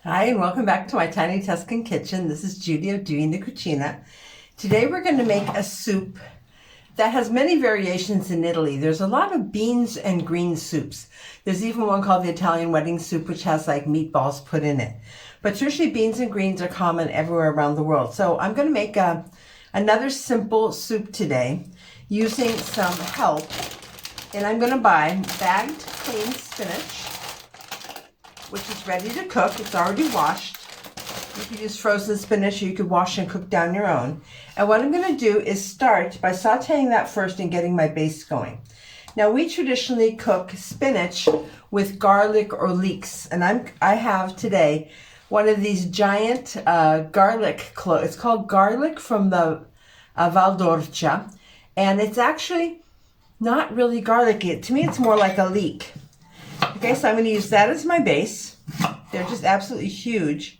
Hi, and welcome back to my tiny Tuscan kitchen. This is Judy of Doing the Cucina. Today we're going to make a soup that has many variations in Italy. There's a lot of beans and green soups. There's even one called the Italian wedding soup, which has like meatballs put in it. But usually beans and greens are common everywhere around the world. So I'm going to make another simple soup today using some help. And I'm going to buy bagged clean spinach, which is ready to cook. It's already washed. You could use frozen spinach, or you could wash and cook down your own. And what I'm going to do is start by sauteing that first and getting my base going. Now, we traditionally cook spinach with garlic or leeks, and I have today one of these giant garlic cloves. It's called garlic from the Val d'Orcia, and it's actually not really garlicky. To me, it's more like a leek. Okay, so I'm going to use that as my base. They're just absolutely huge.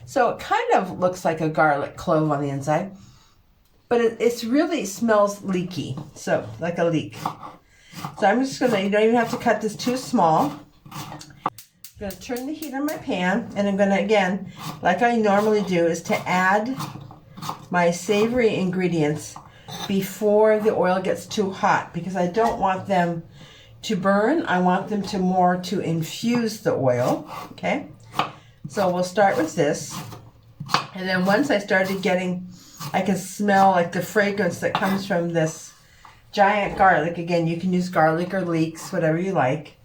So it kind of looks like a garlic clove on the inside, but it really smells leaky, so like a leek. So I'm just going to, you don't even have to cut this too small. I'm going to turn the heat on my pan, and I'm going to, again, like I normally do, is to add my savory ingredients before the oil gets too hot, because I don't want them to burn. I want them to infuse the oil. Okay, so we'll start with this, and then once I started getting, I can smell like the fragrance that comes from this giant garlic. Again, you can use garlic or leeks, whatever you like.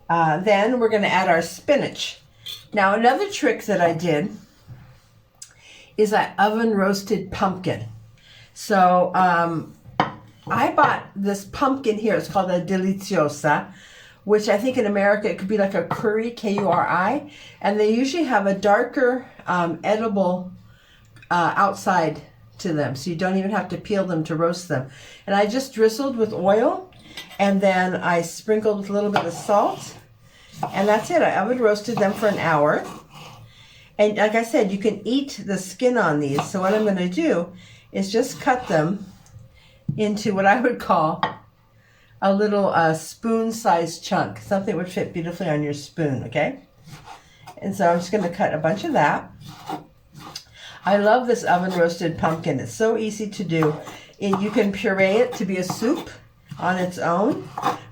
Then we're going to add our spinach. Now, another trick that I did is I oven roasted pumpkin. So I bought this pumpkin here. It's called a deliziosa, which I think in America it could be like a curry, K-U-R-I, and they usually have a darker edible outside to them, so you don't even have to peel them to roast them. And I just drizzled with oil, and then I sprinkled with a little bit of salt, and that's it. I oven roasted them for an hour. And like I said, you can eat the skin on these. So what I'm going to do is just cut them into what I would call a little spoon-sized chunk. Something would fit beautifully on your spoon, okay? And so I'm just going to cut a bunch of that. I love this oven-roasted pumpkin. It's so easy to do. You can puree it to be a soup on its own,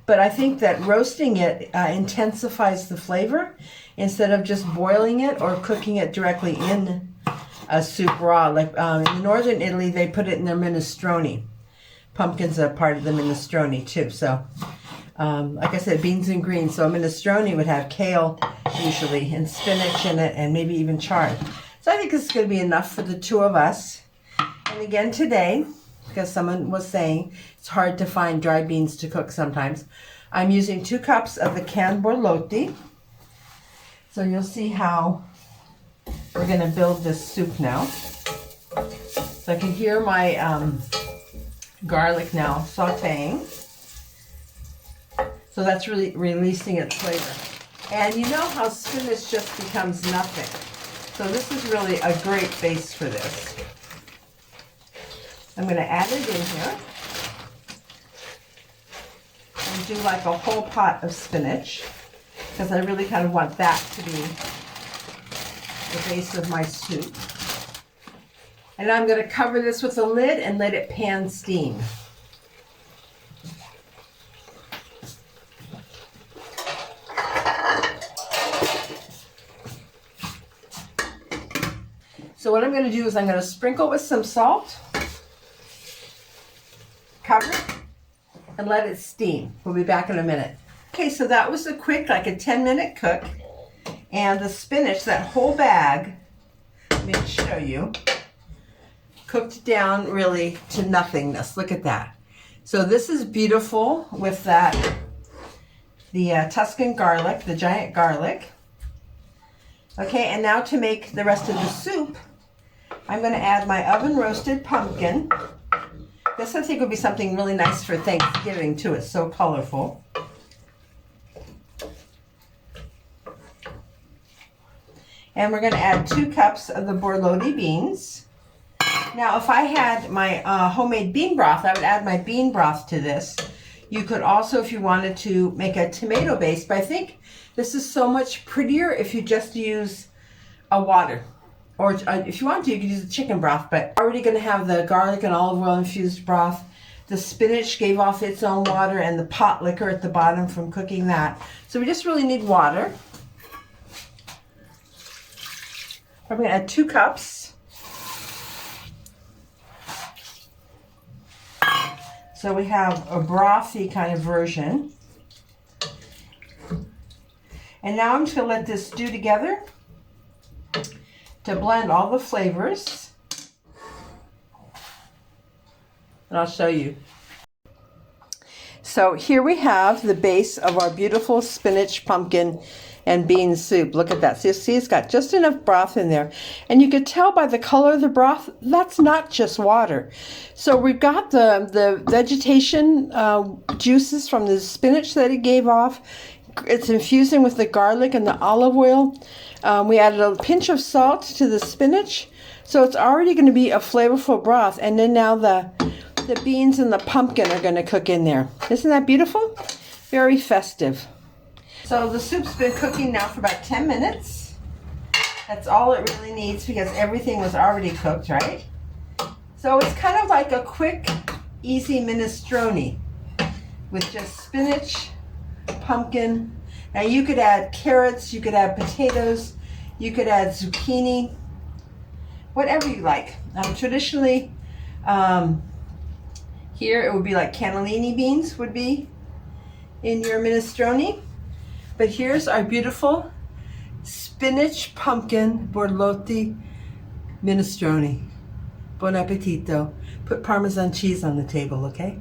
but I think that roasting it intensifies the flavor instead of just boiling it or cooking it directly in a soup raw. Like in northern Italy, they put it in their minestrone. Pumpkin's a part of the minestrone too. So, like I said, beans and greens. So a minestrone would have kale usually and spinach in it, and maybe even chard. So I think this is going to be enough for the two of us. And again today, because someone was saying it's hard to find dry beans to cook sometimes, I'm using 2 cups of the canned borlotti. So you'll see how we're going to build this soup now. So I can hear my garlic now sauteing. So that's really releasing its flavor. And you know how spinach just becomes nothing. So this is really a great base for this. I'm going to add it in here and do like a whole pot of spinach, because I really kind of want that to be the base of my soup. And I'm going to cover this with a lid and let it pan steam. So what I'm going to do is I'm going to sprinkle with some salt, cover it, and let it steam. We'll be back in a minute. Okay, so that was a quick, like a 10-minute cook. And the spinach, that whole bag, let me show you, cooked down really to nothingness. Look at that. So this is beautiful with that, the Tuscan garlic, the giant garlic. Okay, and now to make the rest of the soup, I'm going to add my oven roasted pumpkin. This I think would be something really nice for Thanksgiving too. It's so colorful. And we're going to add 2 cups of the borlotti beans. Now, if I had my homemade bean broth, I would add my bean broth to this. You could also, if you wanted to, make a tomato base, but I think this is so much prettier if you just use a water. Or if you want to, you could use a chicken broth, but already going to have the garlic and olive oil infused broth. The spinach gave off its own water and the pot liquor at the bottom from cooking that. So we just really need water. I'm going to add 2 cups. So we have a brothy kind of version. And now I'm just going to let this stew together to blend all the flavors. And I'll show you. So here we have the base of our beautiful spinach, pumpkin, and bean soup. Look at that. So you see it's got just enough broth in there. And you could tell by the color of the broth, that's not just water. So we've got the vegetation juices from the spinach that it gave off. It's infusing with the garlic and the olive oil. We added a pinch of salt to the spinach. So it's already going to be a flavorful broth. And then now the beans and the pumpkin are going to cook in there. Isn't that beautiful? Very festive. So the soup's been cooking now for about 10 minutes. That's all it really needs because everything was already cooked, right? So it's kind of like a quick, easy minestrone with just spinach, pumpkin. Now you could add carrots, you could add potatoes, you could add zucchini, whatever you like. Traditionally, here it would be like cannellini beans would be in your minestrone. But here's our beautiful spinach pumpkin borlotti minestrone. Buon appetito. Put Parmesan cheese on the table, okay?